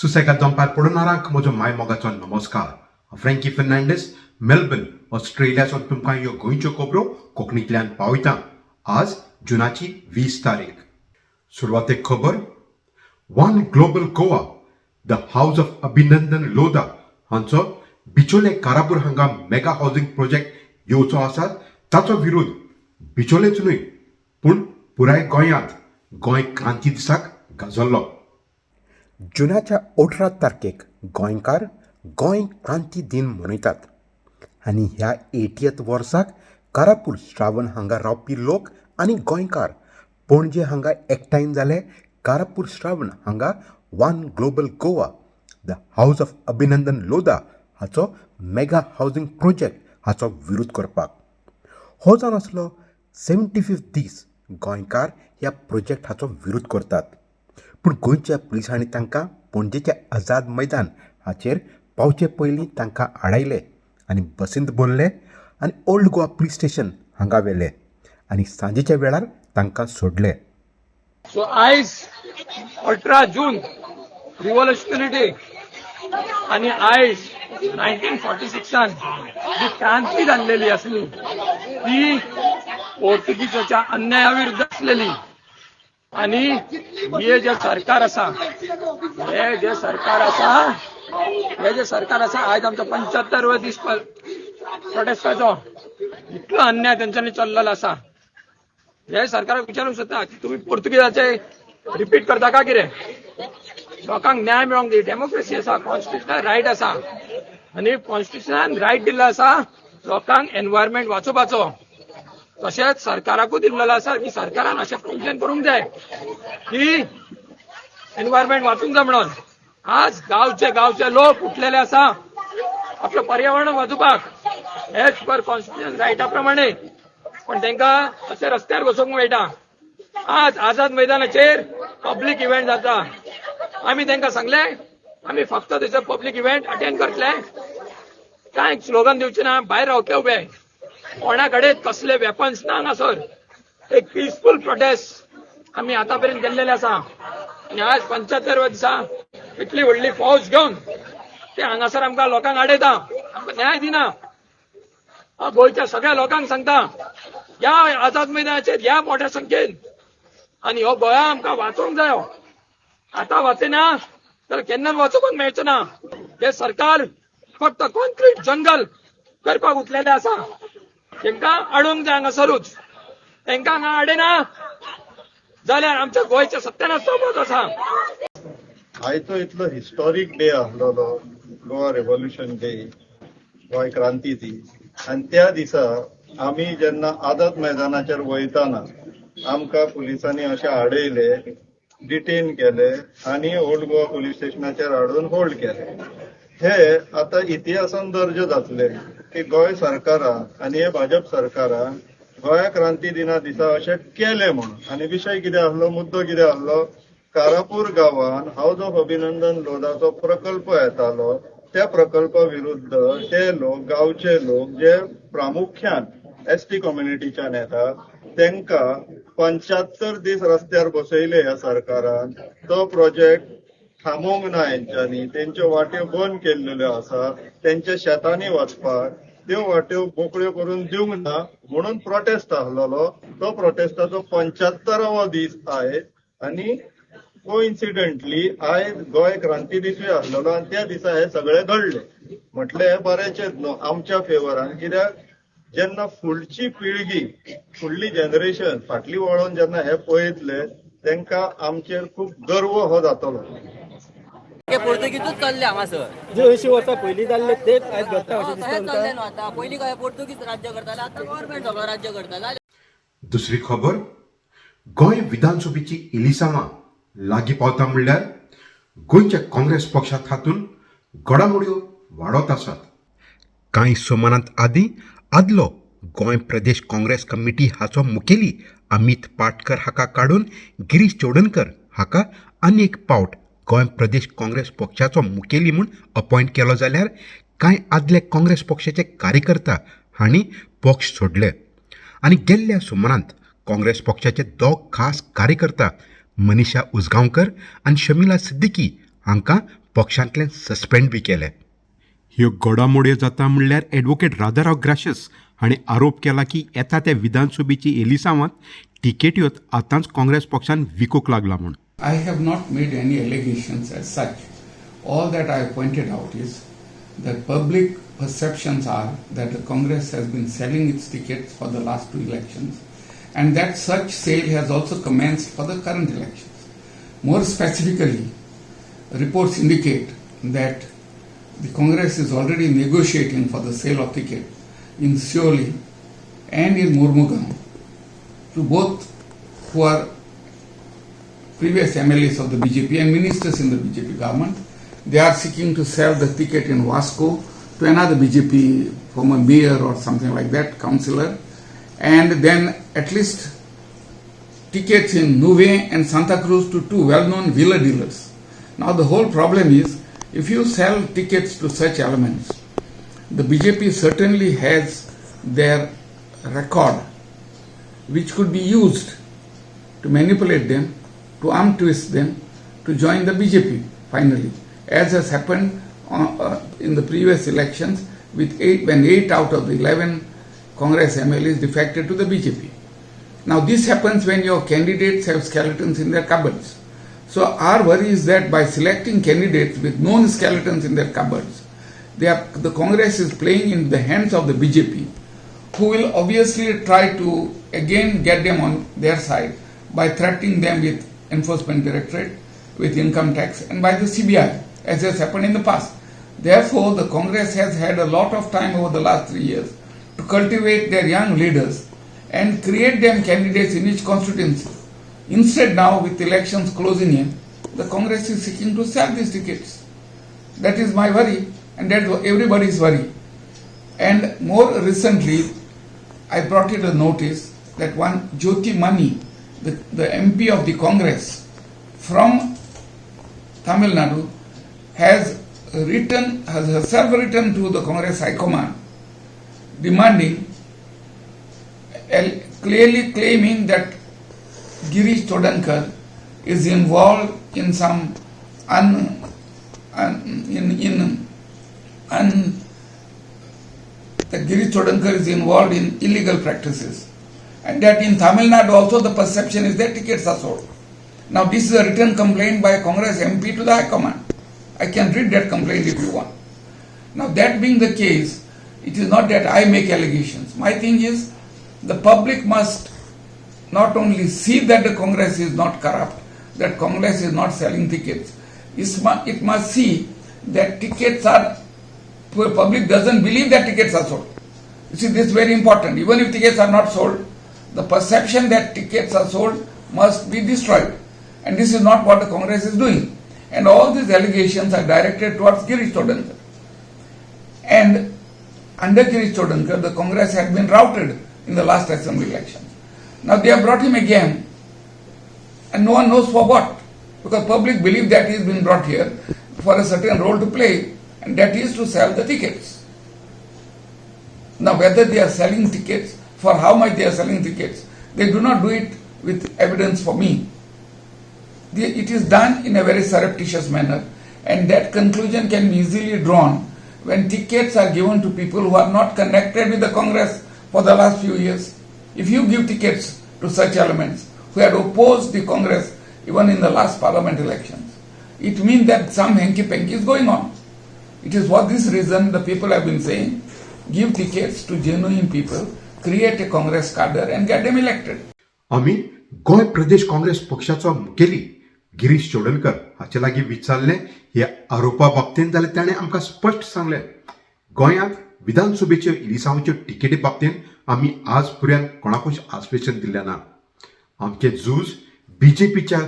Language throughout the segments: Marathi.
सुसेगाद दंपार पडोवणारांक म्हजो माय मोगाचो नमस्कार. फ्रँकी फर्नांडीस, मेलबर्न, ऑस्ट्रेलियासून तुमकां ह्यो गोंयच्यो खबरो कोंकणींतल्यान पावयता. आज जुनाची 20 तारीख. सुरवातेक खबर. One global Goa, the house of अभिनंदन लोधा हांचो बिचोले कारापूर हांगा मेगा हाऊसिंग प्रोजेक्ट येवचो आसा ताचो विरोध बिचोलेच न्हय पूण पुराय गोंयांत गोंय क्रांती दिसाक गाजल्लो. जुनाच्या 18 तारखेक गोंयकार गोंय क्रांती दिन मनयतात आनी ह्या 80th वर्साक कारापूर श्रावण हांगा रावपी लोक आनी गोंयकार पणजे हांगा एकठांय जाले कारापूर श्रावण हांगा one global Goa, the house of अभिनंदन लोधा हाचो मेगा हाऊसिंग प्रोजेक्ट हाचो विरोध करपाक. हो जावन आसलो 75th दीस गोंयकार ह्या प्रोजेक्ट हाचो विरोध करतात. पूण गोंयच्या पुलिसांनी तांकां पणजेच्या आझाद मैदान हाचेर पावचे पयलीं तांकां आडायले आनी बसींत भरले आनी ओल्ड गोवा पुलीस स्टेशन हांगा व्हेले आनी सांजेच्या वेळार तांकां सोडले. सो आयज 18 जून रिव्होल्युशनरी डे आणि आयज 1946 जी क्रांती जाल्लेली आसली ती पोर्तुगीजाच्या अन्याया विरुद्ध आसलेली. आणि हे जे सरकार आसा आयज आमचा 75वे दीस प्रोटेस्टाचो इतलो अन्याय तेंच्यांनी चल्लेलो आसा. हे सरकाराक विचारूंक सोदता की तुम्ही पोर्तुगीजाचे रिपीट करता का कितें? लोकांक न्याय मेळोंक दी, डेमोक्रेसी आसा, कॉन्स्टिट्युशनल रायट आसा आनी कॉन्स्टिट्युशनान रायट दिल्लो आसा लोकांक एनवायरमेंट वाचोवपाचो. तशेंच सरकाराकूय दिल्लेलो आसा की सरकारान अशें कंप्लेन करूंक जाय की एनवायरमेंट वाचूंक जाय म्हणून. आज गांवचे लोक उठलेले आसा आपलं पर्यावरण वाचोवपाक एज पर कॉन्स्टिट्युशनल रायटा प्रमाणे, पण तांकां अशें रस्त्यार बसूंक मेळटा. आज आझाद मैदानाचेर पब्लीक इव्हेंट जाता. आमी तांकां सांगले आमी फक्त थंयसर पब्लीक इव्हेंट अटेंड करतले, कांय स्लोगन दिवचे ना, भायर रावतले उबे. कोणा कडेन कसले वेपन्स ना हांगासर. एक पीसफूल प्रोटेस्ट आमी आतां पर्यंत केल्लेले आसा आनी आज 75व्या दिसा इतली व्हडली फौज घेवन ते हांगासर आमकां लोकांक आडयता, आमकां न्याय दिना. गोंयच्या सगळ्या लोकांक सांगता ह्या आझाद मैदानाचेर ह्या मोठ्या संख्येन आनी हो गोंया आमकां वाचोवंक जायो. आतां वाचना जाल्यार केन्नाच वाचोवपाक मेळचो ना. हे सरकार फक्त कॉन्क्रीट जंगल करपाक उठलेले आसा. तांकां आडोवंक जाय हांगासरूच. तांकां हांगा आडयना जाल्यार आमच्या गोंयच्या सत्यानाश जावपाचो आसा. आयचो इतलो हिस्टॉरीक डे आसलेलो, गोवा रेव्होल्युशन डे, गोंय क्रांती दीस. आनी त्या दिसा आमी जेन्ना आझाद मैदानाचेर वयताना आमकां पुलिसांनी अशें आडयले, डिटेन केले आनी ओल्ड गोवा पुलीस स्टेशनाचेर हाडून होल्ड केले. हे आता इतिहासान दर्ज जातले की गोंय सरकारान आनी हे भाजप सरकारान गोंया क्रांती दिना दिसा अशें केलें म्हणून. आनी विशय कितें आसलो, मुद्दो कितें आसलो, कारापूर गांवान हाऊस ऑफ अभिनंदन लोधाचो प्रकल्प येतालो. त्या प्रकल्पा विरुद्ध ते लोक, गांवचे लोक जे प्रामुख्यान एसटी कम्युनिटीच्यान येतात तांकां 75 दीस रस्त्यार बसयले ह्या सरकारान. तो प्रोजेक्ट थांबोवंक ना हेंच्यांनी, तेंच्यो वाट्यो बंद केल्ल्यो आसा. तेंच्या शेतांनी वचपाक त्यो वाट्यो मोकळ्यो करून दिवंक ना म्हणून प्रोटेस्ट आसलेलो. तो प्रोटेस्टाचो 75वो दीस आयज आनी कोइन्सिडेंटली आयज गोंय क्रांती दिसूय आसलेलो आनी त्या दिसा हे सगळे घडले. म्हटले हे बरेचेच न्हू आमच्या फेवरान, कित्याक जेन्ना फुडची पिळगी, फुडली जनरेशन फाटली वळोन जेन्ना हे पळयतले तांकां आमचेर खूब गर्व हो जातलो. पोर्तुगीजूच चल्ले हांगासर. जे 80 वर्सां पयलीं जाल्ले तेच आयज घडटा अशें दिसता चल्ले तुमकां? न्हू आतां. पयलीं गोंय पोर्तुगीज राज्य करताले, आतां गव्हर्नमेंट सगळो राज्य करतालो. दुसरी खबर. गोंय विधानसभेची इलिसांवां लागीं पावता म्हणल्यार गोंयच्या काँग्रेस पक्षांत हातून घडामोड्यो वाडत आसात. कांय सुमारांत आदलो गोंय प्रदेश काँग्रेस कमिटी हाचो मुखेली अमित पाटकर हाका काडून गिरीश चोडणकर हाका आनी एक पावट गोंय प्रदेश काँग्रेस पक्षाचो मुखेली म्हूण अपॉयंट केलो. जाल्यार कांय आदले काँग्रेस पक्षाचे कार्यकर्ता हांणी पक्ष सोडले आनी गेल्ल्या सुमारांत काँग्रेस पक्षाचे दोग खास कार्यकर्ता मनीषा उसगांवकर आनी शमिला सिद्दीकी हांकां पक्षांतल्यान सस्पेंड बी केले. ह्यो घडामोड्यो जाता म्हणल्यार ॲडव्होकेट राधाराव ग्राशस हाणें आरोप केला की येता त्या विधानसभेची एलिसांवात तिकेट्यो आतांच काँग्रेस पक्षान विकूंक लागला म्हूण. I have not made any allegations as such. All that I have pointed out is that public perceptions are that the Congress has been selling its tickets for the last 2 elections and that such sale has also commenced for the current elections. More specifically, reports indicate that the Congress is already negotiating for the sale of tickets in Seoli and in Murmugaon to both who are previous MLAs of the BJP and ministers in the BJP government. They are seeking to sell the ticket in Vasco to another BJP former mayor or something like that, councillor, and then at least tickets in Nuve and Santa Cruz to 2 well-known villa dealers. Now the whole problem is, if you sell tickets to such elements, the BJP certainly has their record, which could be used to manipulate them, to arm twist them, to join the BJP finally, as has happened in the previous elections when 8 out of the 11 Congress MLAs defected to the BJP. Now this happens when your candidates have skeletons in their cupboards. So our worry is that by selecting candidates with known skeletons in their cupboards, the Congress is playing in the hands of the BJP, who will obviously try to again get them on their side by threatening them with Enforcement Directorate, with income tax, and by the CBI, as has happened in the past. Therefore, the Congress has had a lot of time over the last 3 years to cultivate their young leaders and create them candidates in each constituency. Instead now, with elections closing in, the Congress is seeking to sell these tickets. That is my worry, and that is everybody's worry. And more recently, I brought it a notice that one Jyoti Mani, the MP of the Congress from Tamil Nadu, has herself written to the Congress High Command demanding, clearly claiming that Girish Chodankar is involved in some that Girish Chodankar is involved in illegal practices, and that in Tamil Nadu also the perception is that tickets are sold. Now this is a written complaint by a Congress MP to the High Command. I can read that complaint if you want. Now that being the case, it is not that I make allegations. My thing is, the public must not only see that the Congress is not corrupt, that Congress is not selling tickets, it must see that tickets are, the public doesn't believe that tickets are sold. You see, this is very important. Even if tickets are not sold, the perception that tickets are sold must be destroyed. And this is not what the Congress is doing. And all these allegations are directed towards Girish Chodankar. And under Girish Chodankar, the Congress had been routed in the last assembly elections. Now they have brought him again, and no one knows for what. Because public believe that he has been brought here for a certain role to play, and that is to sell the tickets. Now whether they are selling tickets, for how much they are selling tickets, they do not do it with evidence for me. It is done in a very surreptitious manner, and that conclusion can be easily drawn when tickets are given to people who are not connected with the Congress for the last few years. If you give tickets to such elements who had opposed the Congress even in the last parliament elections, it means that some hanky-panky is going on. It is for this reason the people have been saying, give tickets to genuine people, create a Congress cadre and get them elected. आम्ही गोय प्रदेश काँग्रेस पक्षाचो मुखेली गिरीश चोडणकर हाचे लागीं विचारले ह्या आरोपा बाबतींत जाल्यार ताणें आमकां स्पश्ट सांगलें, गोंयांत विधानसभेच्यो इलिसांवाच्यो टिकेटी बाबतींत आमी आज पर्यंत कोणाकूच आस्वेशन दिल्लें ना. आमचें झूज बीजेपीच्या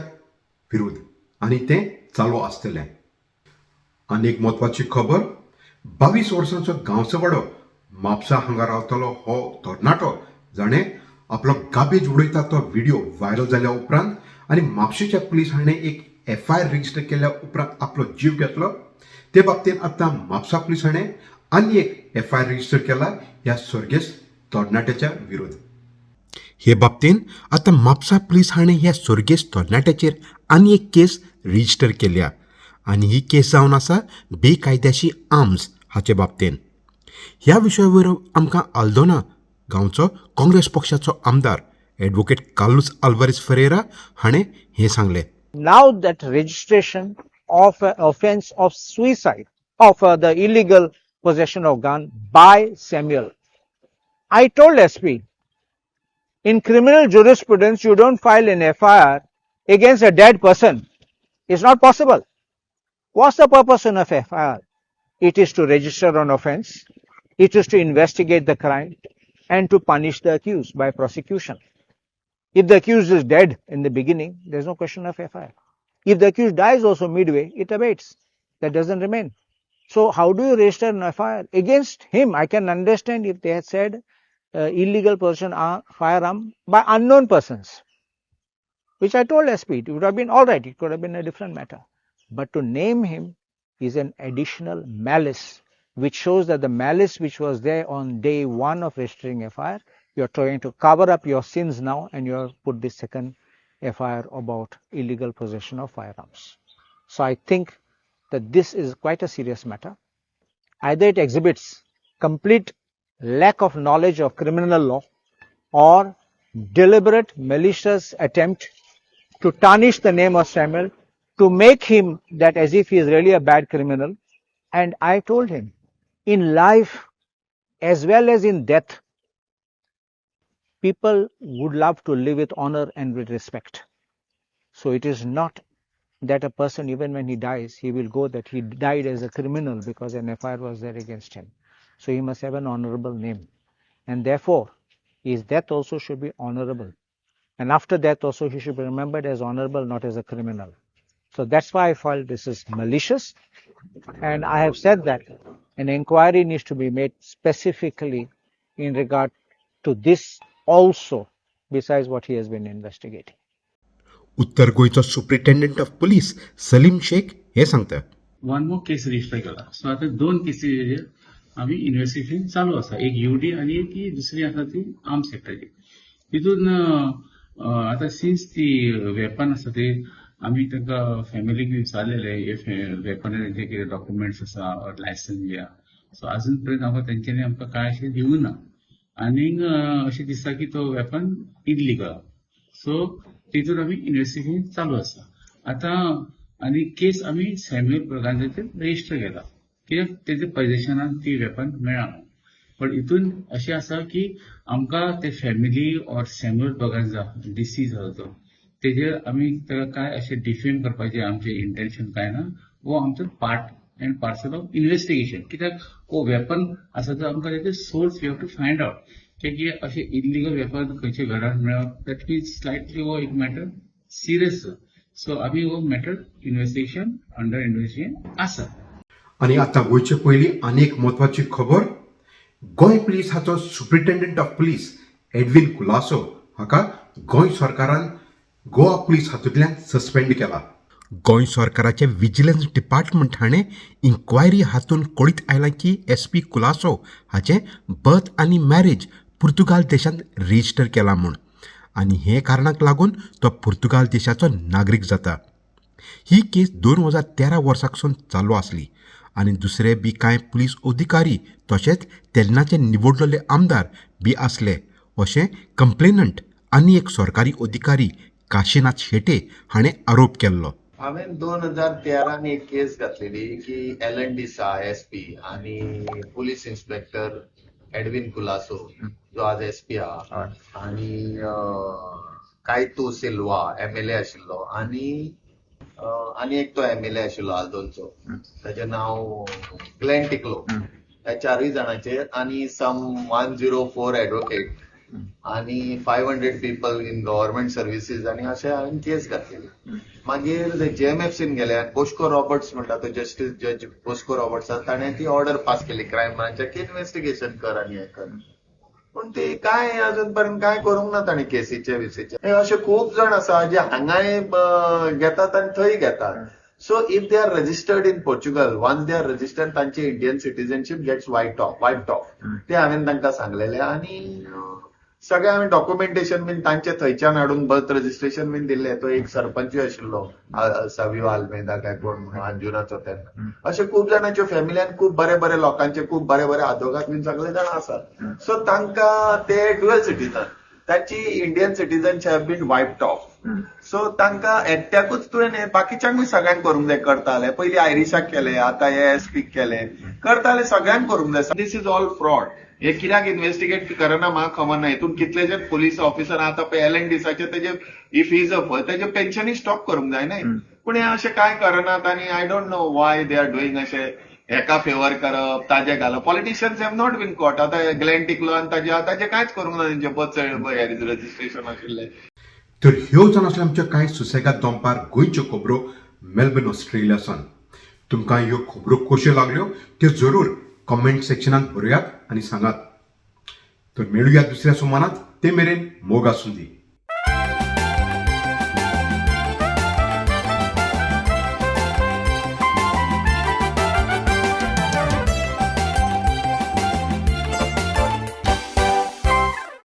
विरुद्ध आनी तें चालू आसतलें. आनी एक म्हत्वाची खबर, 22 वर्सांचो गांवचो वाडो म्हापसा हांगा रावतलो हो तरणाटो जाणें आपलो गाबेज उडयता तो व्हिडिओ व्हायरल जाल्या उपरांत आनी म्हापशेच्या पुलीस हाणें एक FIR रजिस्टर केल्या उपरांत आपलो जीव घेतलो. ते बाबतींत आतां म्हापसा पुलीस हाणें आनी एक FIR रजिस्टर केला ह्या सर्गेस्त तरणाट्याच्या विरोध. हे बाबतींत आतां म्हापसा पुलीस हाणें ह्या सर्गेस्त तरणाट्याचेर आनी एक केस रजिस्टर केल्या आनी ही केस जावन आसा बेकायद्याची आर्म्स हाचे बाबतींत. ह्या विशयावर आमकां आल्दोना गांवचो काँग्रेस पक्षाचो आमदार एडवोकेट कार्लोस आल्वारेज फेरेरा हाणें हें सांगलें. Now that registration of an offense of suicide, of the illegal possession of gun by Samuel, I told SP, in criminal jurisprudence, you don't file an FIR against a dead person. It's not possible. What's the purpose of FIR? It is to register an offense. It is to investigate the crime and to punish the accused by prosecution. If the accused is dead in the beginning, there's no question of FIR. If the accused dies also midway, it abates. That doesn't remain. So how do you register an FIR against him? I can understand if they had said illegal possession firearm by unknown persons, which I told SP, it would have been all right. It could have been a different matter. But to name him is an additional malice, which shows that the malice which was there on day one of registering FIR, you're trying to cover up your sins now and you have put this second FIR about illegal possession of firearms. So I think that this is quite a serious matter. Either it exhibits complete lack of knowledge of criminal law or deliberate malicious attempt to tarnish the name of Samuel, to make him that as if he is really a bad criminal. And I told him, in life as well as in death, people would love to live with honor and with respect. So it is not that a person, even when he dies, he will go that he died as a criminal because an FIR was there against him. So he must have an honorable name. And therefore, his death also should be honorable. And after death also, he should be remembered as honorable, not as a criminal. So that's why I felt this is malicious. And I have said that an inquiry needs to be made specifically in regard to this also, besides what he has been investigating. उत्तर गोंयचो superintendent of police Salim Shaikh हे सांगतात. वन मोर केस रजिस्टर केला. सो आता 2 केसीचेर आम्ही इन्व्हेस्टिगेशन चालू आसा. एक यूडी आणि एक ती दुसरी आसा ती आर्म सेक्टरची. तितून आता सिन्स ती वेपन आसा ते आम्ही तांकां फॅमिलीक विचारलेले वेपनाचे कितें डॉक्युमेंट्स आसा और लायसन्स बी आहा. सो अजून पर्यंत तेंच्यांनी आमकां काय अशें दिवूं ना. आनीक अशें दिसता की तो वेपन इल्लीगल. सो तितून आम्ही इन्व्हेस्टिगेशन चालू आसा. आता आनी केस आम्ही सॅम्युएल ब्रगांजाचेर रजिस्टर केला. कित्याक तेजे पोझेशनान ती वेपन मेळना. पण हितून अशें आसा की आमकां ते फॅमिली और सॅम्युएल ब्रगांजा डिसीज आसा तो तेजेर आमी ताका काय अशें डिफेम करपाचें आमचें इंटेंशन काय ना. वो आमचो part and parcel of investigation. कित्याक वो वेपन आसा तो आमकां तेजे source we have to find out. की अशें इल्लीगल वेपन खंयच्या घरांत मेळप दॅट मीन्स स्लायटली वो एक मॅटर सिरियस. सो आमी हो मॅटर इन्व्हेस्टिगेशन अंडर इन्व्हेस्टिगेशन आसा. आनी आतां गोंयचे पयलीं आनी एक म्हत्वाची खबर. गोंय पुलिसाचो superintendent of police Edwin Colaco हाका गोंय सरकारान गोवा पुलीस हातूंतल्यान सस्पेंड केला. गोंय सरकाराचे विजिलन्स डिपार्टमेंट हाणें इन्क्वायरी हातून कळीत आयलां की SP कुलासो हाचें बर्थ आनी मॅरेज पुर्तुगाल देशांत रजिस्टर केला म्हूण. आनी हे कारणाक लागून तो पुर्तुगाल देशाचो नागरीक जाता. ही केस 2013 वर्साकसून चालू आसली. आनी दुसरे बी कांय पुलीस अधिकारी तशेंच तेन्नाचे निवडलेले आमदार बी आसले अशें कंप्लेनंट आनी एक सरकारी अधिकारी काशीनाथ शेटे हाणें आरोप केल्लो. हांवें 2013 एक केस घातलेली की LND शाह SP आणि पुलीस इन्स्पेक्टर एडवीन कुलासो जो आज SP आहा आणि कायतू सिल्वा MLA आशिल्लो आणि एक तो MLA आशिल्लो आल्दोनचो ताचें नांव ग्लेन टिक्लो. ह्या 4 जाणांचेर आणि सम 104 एडवोकेट आणि 500 पीपल इन गव्हर्नमेंट सर्व्हिसीस आणि अशें हांवें केस घातलेली. मागीर JMFCन गेले आनी बोस्को रॉबर्ट्स म्हणटा तो जस्टीस जज बोस्को रॉबर्ट्स ताणें ती ऑर्डर पास केली क्रायम ब्रांचाक की इन्व्हेस्टिगेशन कर आनी हें कर. पूण ती काय अजून पर्यंत काय करूंक ना ताणें केसीचे विशीचे. अशे खूब जाण आसा जे हांगाय घेतात आनी थंय घेतात. So if they are registered in Portugal, once they are registered तांची Indian citizenship gets wiped off. ते हांवें तांकां सांगलेलें. आनी सगळें हांवें डॉक्युमेंटेशन बीन तांचे थंयच्यान हाडून बर्थ रजिस्ट्रेशन बीन दिल्लें. तो एक सरपंचूय आशिल्लो सावियो आल्मेदा काय कोण म्हणून अंजुनाचो तेन्ना. अशे खूब जाणांच्यो फॅमिलीन खूब बरे बरे लोकांचे खूब बरे बरे आदोगाद बीन सगळे जाण आसात. सो तांकां ते ड्युअल सिटीजन, तांची Indian citizenship have been wiped off. So तांकां एकट्याकूच तुवें बाकीच्यांकूय सगळ्यांक करूंक जाय करताले. पयलीं आयरिशाक केले, आतां हे एसपीक केले, करताले सगळ्यांक करूंक जाय. This is all fraud. हे कित्याक इन्व्हेस्टिगेट करना म्हाका खबर ना. हितून कितलेशे पुलीस ऑफिसर आतां पळय एलएनडीसाचे तेजे इफ इज तेजे पेन्शनूय स्टॉप करूंक जाय न्हय. पूण हे अशें कांय करनात आनी I don't know Y they are doing अशें. हेका फेवर करप, ताजे घालप. Politicians have not been caught. आतां ग्लेन टिकलो आनी ताजे कांयच करूंक ना. तेंचे बर्थ रजिस्ट्रेशन आशिल्लें. तर ह्यो जावन आसल्यो आमच्यो कांय सुसेगाद दनपार गोंयच्यो खबरो मेलबर्न ऑस्ट्रेलियासान. तुमकां ह्यो खबरो कश्यो लागल्यो त्यो जरूर कमेंट सेक्शनांत बरयात आनी सांगात. तर मेळुया दुसऱ्या सुमारांत. ते मेरेन मोग आसूं दी.